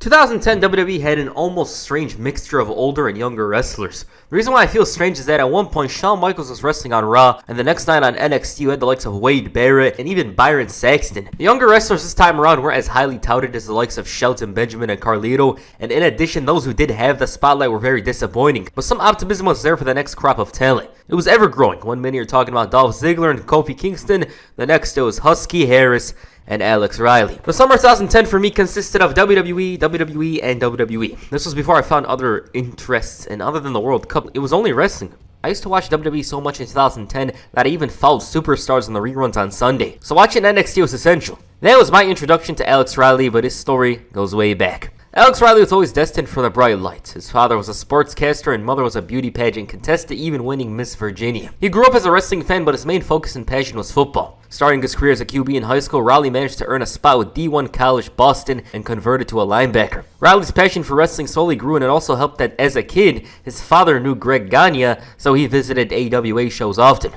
2010 WWE had an almost strange mixture of older and younger wrestlers. The reason why I feel strange is that at one point Shawn Michaels was wrestling on Raw, and the next night on NXT you had the likes of Wade Barrett and even Byron Saxton. The younger wrestlers this time around weren't as highly touted as the likes of Shelton Benjamin and Carlito, and in addition those who did have the spotlight were very disappointing, but some optimism was there for the next crop of talent. It was ever growing. One minute you're talking about Dolph Ziggler and Kofi Kingston, the next it was Husky Harris and Alex Riley. The summer 2010 for me consisted of WWE, WWE, and OVW. This was before I found other interests, and other than the World Cup, it was only wrestling. I used to watch WWE so much in 2010 that I even followed superstars in the reruns on Sunday, so watching NXT was essential. That was my introduction to Alex Riley, but his story goes way back. Alex Riley was always destined for the bright lights. His father was a sportscaster and mother was a beauty pageant contestant, even winning Miss Virginia. He grew up as a wrestling fan, but his main focus and passion was football. Starting his career as a QB in high school, Riley managed to earn a spot with D1 College Boston and converted to a linebacker. Riley's passion for wrestling slowly grew, and it also helped that as a kid, his father knew Greg Gagne, so he visited AWA shows often.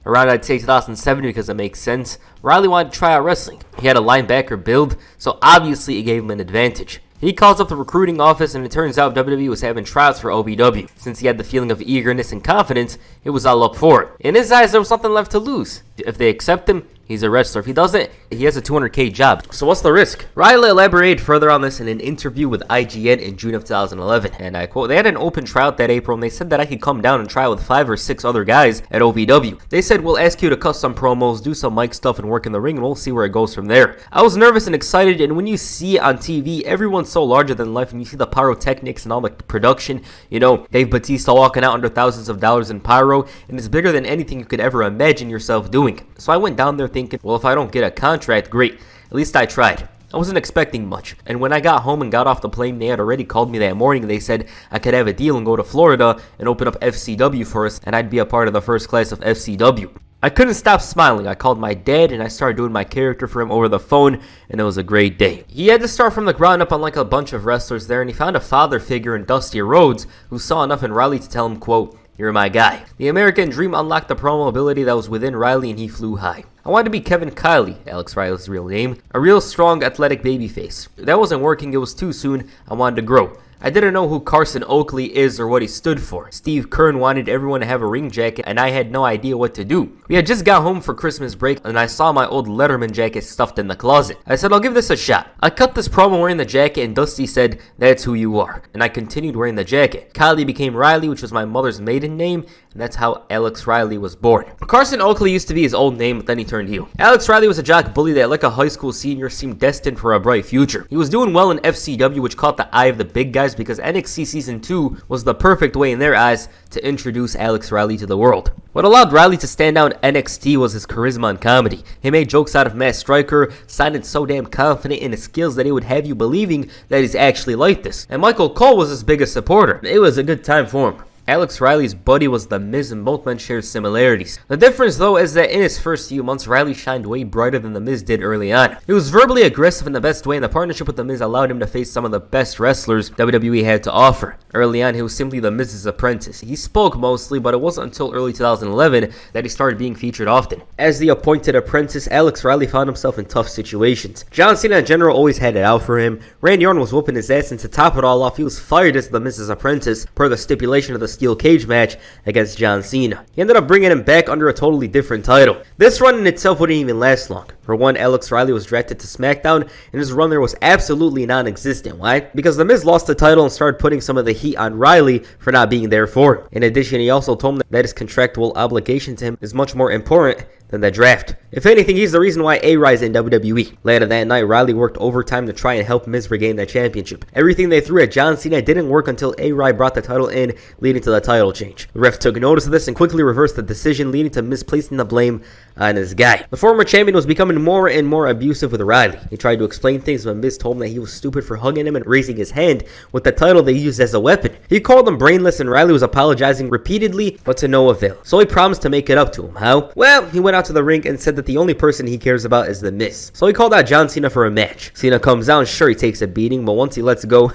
Around, I'd say 2007, because it makes sense, Riley wanted to try out wrestling. He had a linebacker build, so obviously it gave him an advantage. He calls up the recruiting office, and it turns out WWE was having tryouts for OVW. Since he had the feeling of eagerness and confidence, it was all up for it. In his eyes, there was nothing left to lose. If they accept him, he's a wrestler. If he doesn't, he has a $200K job. So what's the risk? Riley elaborated further on this in an interview with IGN in June of 2011, and I quote, "They had an open tryout that April, and they said that I could come down and try with 5 or 6 other guys at OVW. They said, we'll ask you to cut some promos, do some mic stuff, and work in the ring, and we'll see where it goes from there." I was nervous and excited, and when you see it on TV, everyone's so larger than life, and you see the pyrotechnics and all the production, you know, Dave Bautista walking out under thousands of dollars in pyro, and it's bigger than anything you could ever imagine yourself doing. So I went down there thinking, well, if I don't get a contract, great. At least I tried. I wasn't expecting much, and when I got home and got off the plane, they had already called me that morning. They said I could have a deal and go to Florida and open up FCW for us, and I'd be a part of the first class of FCW. I couldn't stop smiling. I called my dad and I started doing my character for him over the phone, and it was a great day. He had to start from the ground up unlike a bunch of wrestlers there, and he found a father figure in Dusty Rhodes who saw enough in Riley to tell him, quote, "You're my guy." The American Dream unlocked the promo ability that was within Riley, and he flew high. I wanted to be Kevin Kiley, Alex Riley's real name, a real strong, athletic babyface. That wasn't working, it was too soon. I wanted to grow. I didn't know who Carson Oakley is or what he stood for. Steve Kern wanted everyone to have a ring jacket, and I had no idea what to do. We had just got home for Christmas break, and I saw my old Letterman jacket stuffed in the closet. I said, I'll give this a shot. I cut this promo wearing the jacket, and Dusty said, "That's who you are." And I continued wearing the jacket. Kylie became Riley, which was my mother's maiden name, and that's how Alex Riley was born. Carson Oakley used to be his old name, but then he turned heel. Alex Riley was a jock bully that, like a high school senior, seemed destined for a bright future. He was doing well in FCW, which caught the eye of the big guys because NXT Season 2 was the perfect way in their eyes to introduce Alex Riley to the world. What allowed Riley to stand out in NXT was his charisma and comedy. He made jokes out of Matt Striker, sounded so damn confident in his skills that it would have you believing that he's actually like this. And Michael Cole was his biggest supporter. It was a good time for him. Alex Riley's buddy was The Miz, and both men shared similarities. The difference, though, is that in his first few months, Riley shined way brighter than The Miz did early on. He was verbally aggressive in the best way, and the partnership with The Miz allowed him to face some of the best wrestlers WWE had to offer. Early on, he was simply The Miz's apprentice. He spoke mostly, but it wasn't until early 2011 that he started being featured often. As the appointed apprentice, Alex Riley found himself in tough situations. John Cena in general always had it out for him. Randy Orton was whooping his ass, and to top it all off, he was fired as The Miz's apprentice per the stipulation of the steel cage match against John Cena. He ended up bringing him back under a totally different title. This run in itself wouldn't even last long. For one, Alex Riley was drafted to SmackDown, and his run there was absolutely non-existent. Why? Because The Miz lost the title and started putting some of the heat on Riley for not being there for him. In addition, he also told him that his contractual obligation to him is much more important than the draft. If anything, he's the reason why A-Ride's in WWE. Later that night, Riley worked overtime to try and help Miz regain the championship. Everything they threw at John Cena didn't work until A-Ride brought the title in, leading to the title change. The ref took notice of this and quickly reversed the decision, leading to Miz placing the blame on his guy. The former champion was becoming more and more abusive with Riley. He tried to explain things, but Miz told him that he was stupid for hugging him and raising his hand with the title they used as a weapon. He called him brainless, and Riley was apologizing repeatedly, but to no avail. So he promised to make it up to him. How? Well, he went out to the ring and said that the only person he cares about is The Miz. So he called out John Cena for a match. Cena comes out, and sure, he takes a beating, but once he lets go,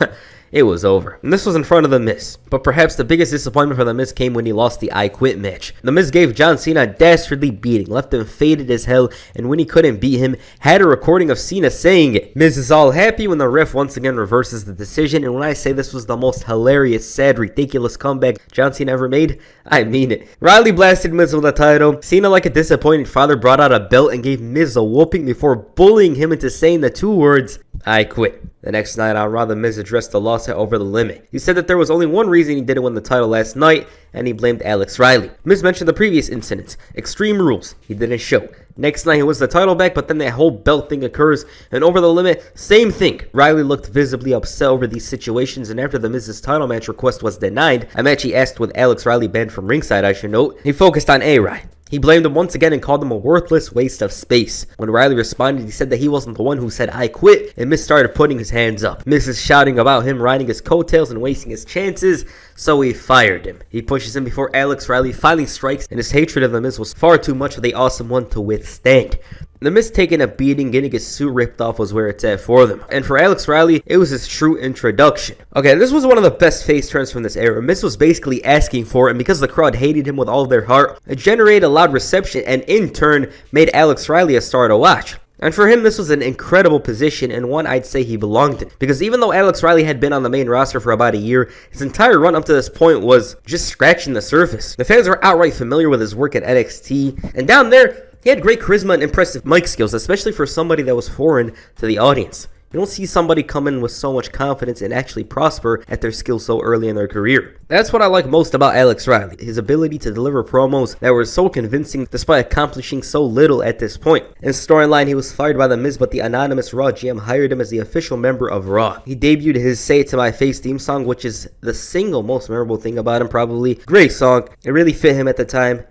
it was over. And this was in front of The Miz. But perhaps the biggest disappointment for The Miz came when he lost the I Quit match. The Miz gave John Cena a dastardly beating, left him faded as hell, and when he couldn't beat him, had a recording of Cena saying it. Miz is all happy when the ref once again reverses the decision, and when I say this was the most hilarious, sad, ridiculous comeback John Cena ever made, I mean it. Riley blasted Miz with the title. Cena, like a disappointed father, brought out a belt and gave Miz a whooping before bullying him into saying the 2 words, I quit. The next night on Raw, The Miz addressed the loss at Over the Limit. He said that there was only one reason he didn't win the title last night, and he blamed Alex Riley. Miz mentioned the previous incidents. Extreme Rules. He didn't show. Next night, he wins the title back, but then that whole belt thing occurs, and Over the Limit, same thing. Riley looked visibly upset over these situations, and after The Miz's title match request was denied, a match he asked with Alex Riley banned from ringside, I should note, he focused on A-Rai. He blamed him once again and called him a worthless waste of space. When Riley responded, he said that he wasn't the one who said, I quit, and Miz started putting his hands up. Miz is shouting about him riding his coattails and wasting his chances, so he fired him. He pushes him before Alex Riley finally strikes, and his hatred of The Miz was far too much for the Awesome One to withstand. The Miz taking a beating, getting his suit ripped off was where it's at for them. And for Alex Riley, it was his true introduction. Okay, this was one of the best face turns from this era. Miz was basically asking for it, and because the crowd hated him with all their heart, it generated a loud reception and in turn made Alex Riley a star to watch. And for him, this was an incredible position and one I'd say he belonged in. Because even though Alex Riley had been on the main roster for about a year, his entire run up to this point was just scratching the surface. The fans were outright familiar with his work at NXT, and down there, he had great charisma and impressive mic skills, especially for somebody that was foreign to the audience. You don't see somebody come in with so much confidence and actually prosper at their skill so early in their career. That's what I like most about Alex Riley, his ability to deliver promos that were so convincing despite accomplishing so little at this point. In storyline, he was fired by The Miz, but the anonymous Raw GM hired him as the official member of Raw. He debuted his Say It To My Face theme song, which is the single most memorable thing about him probably. Great song. It really fit him at the time.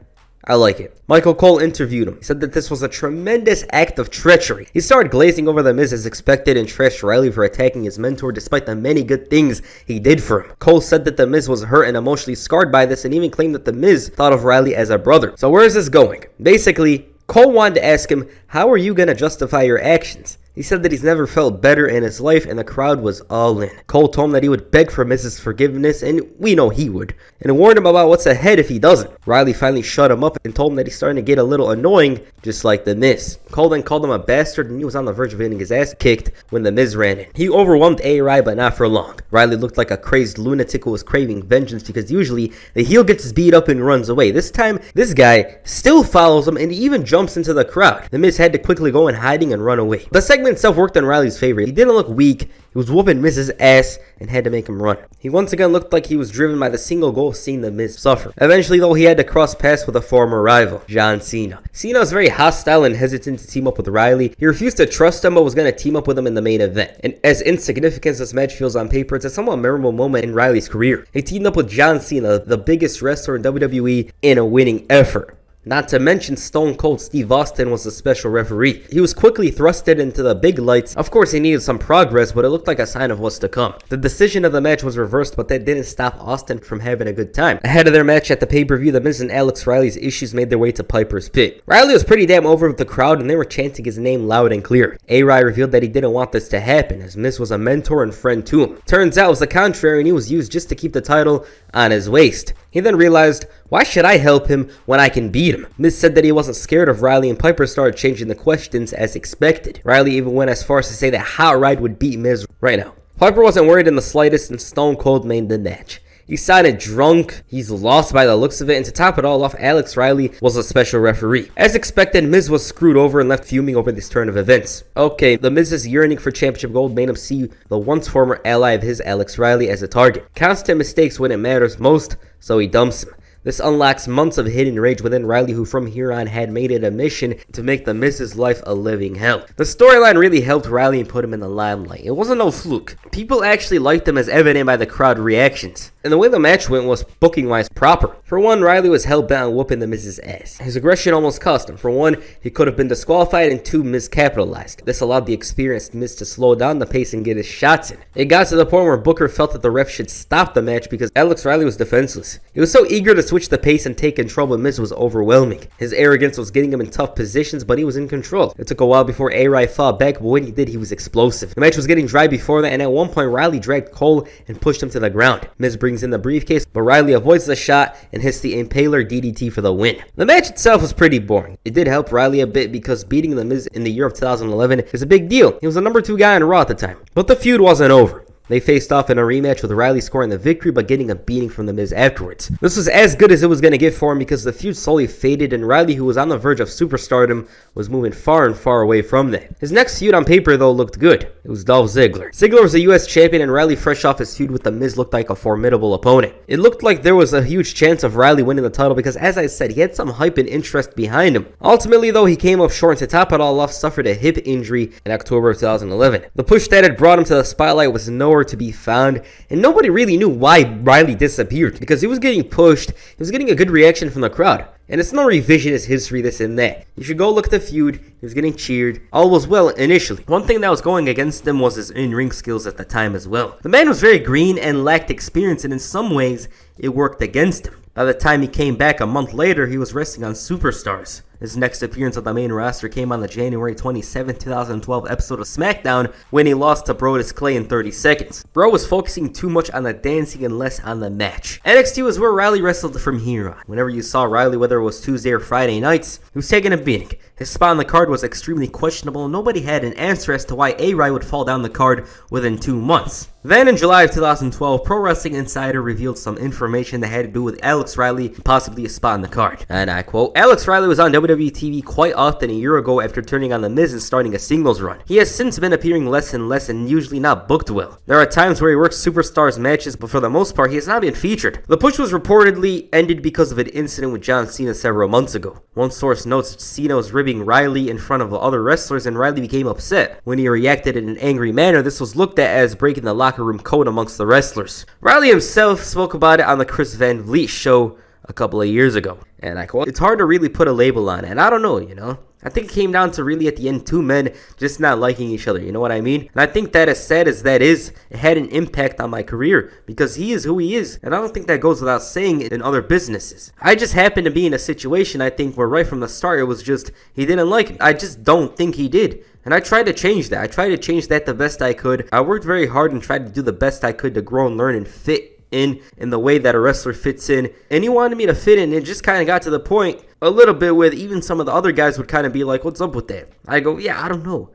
I like it. Michael Cole interviewed him. He said that this was a tremendous act of treachery. He started glazing over The Miz as expected and trashed Riley for attacking his mentor despite the many good things he did for him. Cole said that The Miz was hurt and emotionally scarred by this and even claimed that The Miz thought of Riley as a brother. So where is this going? Basically, Cole wanted to ask him, how are you going to justify your actions? He said that he's never felt better in his life, and the crowd was all in. Cole told him that he would beg for Miz's forgiveness, and we know he would, and warned him about what's ahead if he doesn't. Riley finally shut him up and told him that he's starting to get a little annoying, just like The Miz. Cole then called him a bastard, and he was on the verge of getting his ass kicked when The Miz ran in. He overwhelmed A-Rai, but not for long. Riley looked like a crazed lunatic who was craving vengeance because usually the heel gets beat up and runs away. This time, this guy still follows him and he even jumps into the crowd. The Miz had to quickly go in hiding and run away. The segment itself worked in Riley's favor. He didn't look weak. He was whooping Miz's ass and had to make him run. He once again looked like he was driven by the single goal of seeing The Miz suffer. Eventually, though, he had to cross paths with a former rival, John Cena. Cena was very hostile and hesitant to team up with Riley. He refused to trust him but was going to team up with him in the main event. And as insignificant as this match feels on paper, it's a somewhat memorable moment in Riley's career. He teamed up with John Cena, the biggest wrestler in WWE, in a winning effort. Not to mention Stone Cold Steve Austin was a special referee. He was quickly thrusted into the big lights. Of course, he needed some progress, but it looked like a sign of what's to come. The decision of the match was reversed, but that didn't stop Austin from having a good time. Ahead of their match at the pay-per-view, The Miz and Alex Riley's issues made their way to Piper's Pit. Riley was pretty damn over with the crowd, and they were chanting his name loud and clear. A-Rai revealed that he didn't want this to happen, as Miz was a mentor and friend to him. Turns out it was the contrary, and he was used just to keep the title on his waist. He then realized, why should I help him when I can beat him? Miz said that he wasn't scared of Riley, and Piper started changing the questions as expected. Riley even went as far as to say that Hot Rod would beat Miz right now. Piper wasn't worried in the slightest, and Stone Cold made the match. He sounded drunk, he's lost by the looks of it, and to top it all off, Alex Riley was a special referee. As expected, Miz was screwed over and left fuming over this turn of events. Okay, The Miz's yearning for championship gold made him see the once former ally of his, Alex Riley, as a target. Constant mistakes when it matters most, so he dumps him. This unlocks months of hidden rage within Riley, who from here on had made it a mission to make The Miz's life a living hell. The storyline really helped Riley and put him in the limelight. It wasn't no fluke. People actually liked him, as evident by the crowd reactions. And the way the match went was booking-wise proper. For one, Riley was hell-bent on whooping The Miz's ass. His aggression almost cost him. For one, he could have been disqualified, and two, Miz capitalized. This allowed the experienced Miz to slow down the pace and get his shots in. It got to the point where Booker felt that the ref should stop the match because Alex Riley was defenseless. He was so eager to switch the pace and take control, but Miz was overwhelming. His arrogance was getting him in tough positions, but he was in control. It took a while before A-Rai fought back, but when he did, he was explosive. The match was getting dry before that, and at one point, Riley dragged Cole and pushed him to the ground. Miz brings in the briefcase, but Riley avoids the shot and hits the Impaler DDT for the win. The match itself was pretty boring. It did help Riley a bit because beating The Miz in the year of 2011 is a big deal. He was the number 2 guy on Raw at the time. But the feud wasn't over. They faced off in a rematch with Riley scoring the victory but getting a beating from The Miz afterwards. This was as good as it was going to get for him because the feud slowly faded and Riley, who was on the verge of superstardom, was moving far and far away from that. His next feud on paper though looked good. It was Dolph Ziggler. Ziggler was a US champion and Riley, fresh off his feud with The Miz, looked like a formidable opponent. It looked like there was a huge chance of Riley winning the title because, as I said, he had some hype and interest behind him. Ultimately though, he came up short and to top it all off suffered a hip injury in October of 2011. The push that had brought him to the spotlight was nowhere to be found. And nobody really knew why Riley disappeared because he was getting pushed, he was getting a good reaction from the crowd. And it's no revisionist history, this and that. You should go look at the feud. He was getting cheered. All was well initially. One thing that was going against him was his in-ring skills at the time as well. The man was very green and lacked experience, and in some ways, it worked against him. By the time he came back a month later, he was wrestling on Superstars. His next appearance on the main roster came on the January 27, 2012 episode of SmackDown when he lost to Brodus Clay in 30 seconds. Bro was focusing too much on the dancing and less on the match. NXT was where Riley wrestled from here on. Whenever you saw Riley, whether it was Tuesday or Friday nights, he was taking a beating. His spot on the card was extremely questionable and nobody had an answer as to why A-Rai would fall down the card within 2 months. Then in July of 2012, Pro Wrestling Insider revealed some information that had to do with Alex Riley possibly a spot on the card. And I quote, "Alex Riley was on WWE TV quite often a year ago after turning on The Miz and starting a singles run. He has since been appearing less and less and usually not booked well. There are times where he works Superstars matches, but for the most part, he has not been featured. The push was reportedly ended because of an incident with John Cena several months ago. One source notes Cena was ribbing Riley in front of the other wrestlers and Riley became upset. When he reacted in an angry manner, this was looked at as breaking the locker room code amongst the wrestlers. Riley himself spoke about it on the Chris Van Vliet show a couple of years ago. And I quote, "It's hard to really put a label on it, and I don't know, I think it came down to really at the end 2 men just not liking each other, you know what I mean? And I think that as sad as that is, it had an impact on my career because he is who he is, and I don't think that goes without saying in other businesses. I just happened to be in a situation, I think, where right from the start it was just he didn't like me. I just don't think he did. And I tried to change that. I tried to change that the best I could. I worked very hard and tried to do the best I could to grow and learn and fit in the way that a wrestler fits in, and he wanted me to fit in. It just kind of got to the point a little bit with even some of the other guys would kind of be like, what's up with that? I go, yeah, I don't know.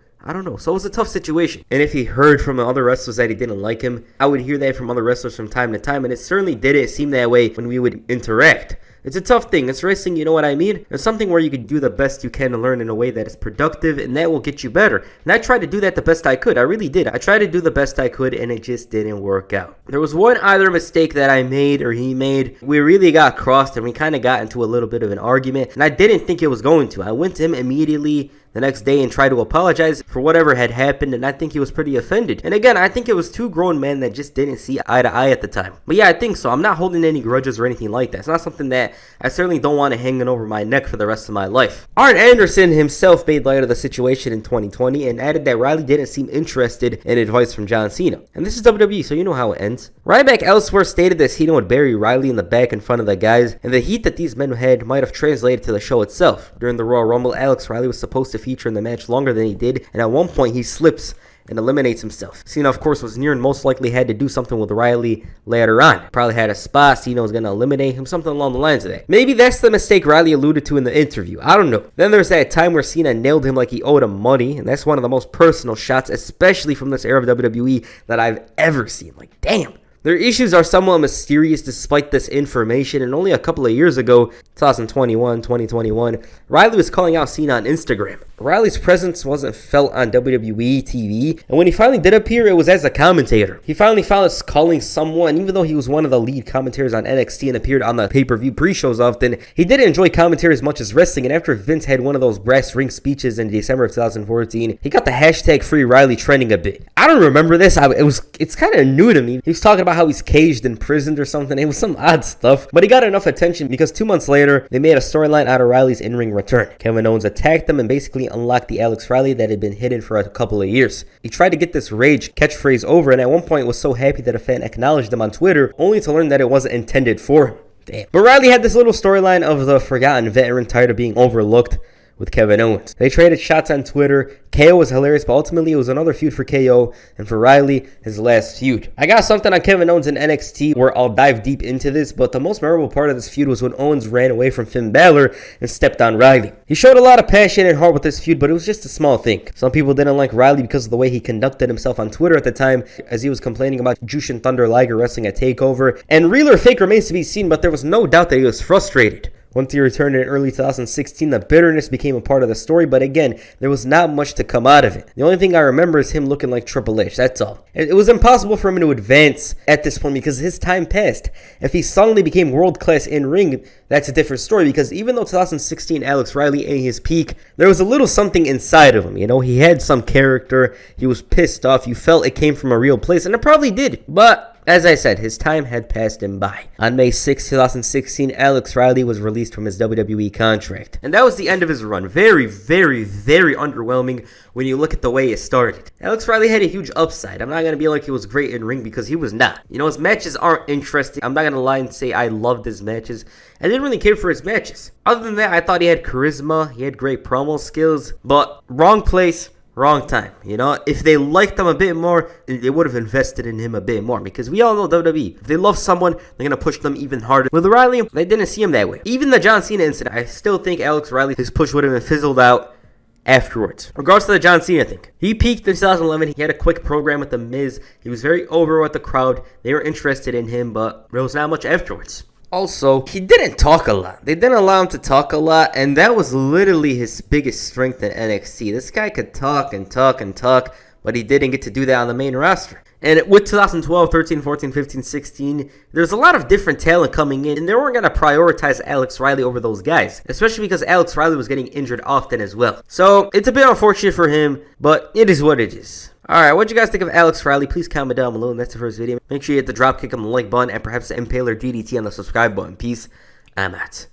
So it was a tough situation. And if he heard from other wrestlers that he didn't like him, I would hear that from other wrestlers from time to time, and it certainly didn't seem that way when we would interact. It's a tough thing. It's wrestling, you know what I mean? It's something where you can do the best you can to learn in a way that is productive, and that will get you better. And I tried to do that the best I could. I really did. I tried to do the best I could, and it just didn't work out. There was one either mistake that I made or he made. We really got crossed, and we kind of got into a little bit of an argument, and I didn't think it was going to. I went to him immediately the next day and tried to apologize for whatever had happened, and I think he was pretty offended. And again, I think it was 2 grown men that just didn't see eye to eye at the time. But yeah, I think so. I'm not holding any grudges or anything like that. It's not something that I certainly don't want to hanging over my neck for the rest of my life. Arn Anderson himself made light of the situation in 2020 and added that Riley didn't seem interested in advice from John Cena. And this is WWE, so you know how it ends. Ryback elsewhere stated that Cena would bury Riley in the back in front of the guys, and the heat that these men had might have translated to the show itself. During the Royal Rumble, Alex Riley was supposed to feature in the match longer than he did, and at one point he slips and eliminates himself. Cena, of course, was near and most likely had to do something with Riley later on. Probably had a spot. Cena was going to eliminate him, something along the lines of that. Maybe that's the mistake Riley alluded to in the interview. I don't know. Then there's that time where Cena nailed him like he owed him money, and that's one of the most personal shots, especially from this era of WWE, that I've ever seen. Like, damn. Their issues are somewhat mysterious despite this information, and only a couple of years ago, 2021, Riley was calling out Cena on Instagram. Riley's presence wasn't felt on WWE TV, and when he finally did appear, it was as a commentator. He finally found us calling someone, even though he was one of the lead commentators on NXT and appeared on the pay-per-view pre-shows often, he didn't enjoy commentary as much as wrestling, and after Vince had one of those brass ring speeches in December of 2014, he got the hashtag Free Riley trending a bit. I don't remember this. It's kind of new to me. He was talking about how he's caged and imprisoned or something. It was some odd stuff, but he got enough attention because 2 months later, they made a storyline out of Riley's in-ring return. Kevin Owens attacked him and basically unlocked the Alex Riley that had been hidden for a couple of years. He tried to get this rage catchphrase over, and at one point was so happy that a fan acknowledged him on Twitter, only to learn that it wasn't intended for him. Damn. But Riley had this little storyline of the forgotten veteran tired of being overlooked with Kevin Owens. They traded shots on Twitter. KO was hilarious, but ultimately it was another feud for KO, and for Riley, his last feud. I got something on Kevin Owens in NXT where I'll dive deep into this, but the most memorable part of this feud was when Owens ran away from Finn Balor and stepped on Riley. He showed a lot of passion and heart with this feud, but it was just a small thing. Some people didn't like Riley because of the way he conducted himself on Twitter at the time, as he was complaining about Jushin Thunder Liger wrestling at TakeOver, and real or fake remains to be seen, but there was no doubt that he was frustrated. Once he returned in early 2016, the bitterness became a part of the story, but again, there was not much to come out of it. The only thing I remember is him looking like Triple H, that's all. It was impossible for him to advance at this point because his time passed. If he suddenly became world-class in-ring, that's a different story, because even though 2016 Alex Riley at his peak, there was a little something inside of him, you know? He had some character, he was pissed off, you felt it came from a real place, and it probably did, but as I said, his time had passed him by. On May 6, 2016, Alex Riley was released from his WWE contract. And that was the end of his run. Very, very, very underwhelming when you look at the way it started. Alex Riley had a huge upside. I'm not going to be like he was great in ring because he was not. You know, his matches aren't interesting. I'm not going to lie and say I loved his matches. I didn't really care for his matches. Other than that, I thought he had charisma. He had great promo skills. But wrong place, wrong time. You know, if they liked him a bit more, they would have invested in him a bit more, because we all know WWE, if they love someone, they're going to push them even harder. With Riley, they didn't see him that way. Even the John Cena incident, I still think Alex Riley, his push would have been fizzled out afterwards. Regards to the John Cena thing, he peaked in 2011. He had a quick program with The Miz. He was very over with the crowd. They were interested in him, but there was not much afterwards. Also, he didn't talk a lot. They didn't allow him to talk a lot, and that was literally his biggest strength in NXT. This guy could talk and talk and talk, but he didn't get to do that on the main roster. And with 2012, 13, 14, 15, 16, there's a lot of different talent coming in, and they weren't going to prioritize Alex Riley over those guys, especially because Alex Riley was getting injured often as well. So it's a bit unfortunate for him, but it is what it is. Alright, what do you guys think of Alex Riley? Please comment down below, and that's the first video. Make sure you hit the dropkick on the like button, and perhaps the Impaler DDT on the subscribe button. Peace. I'm out.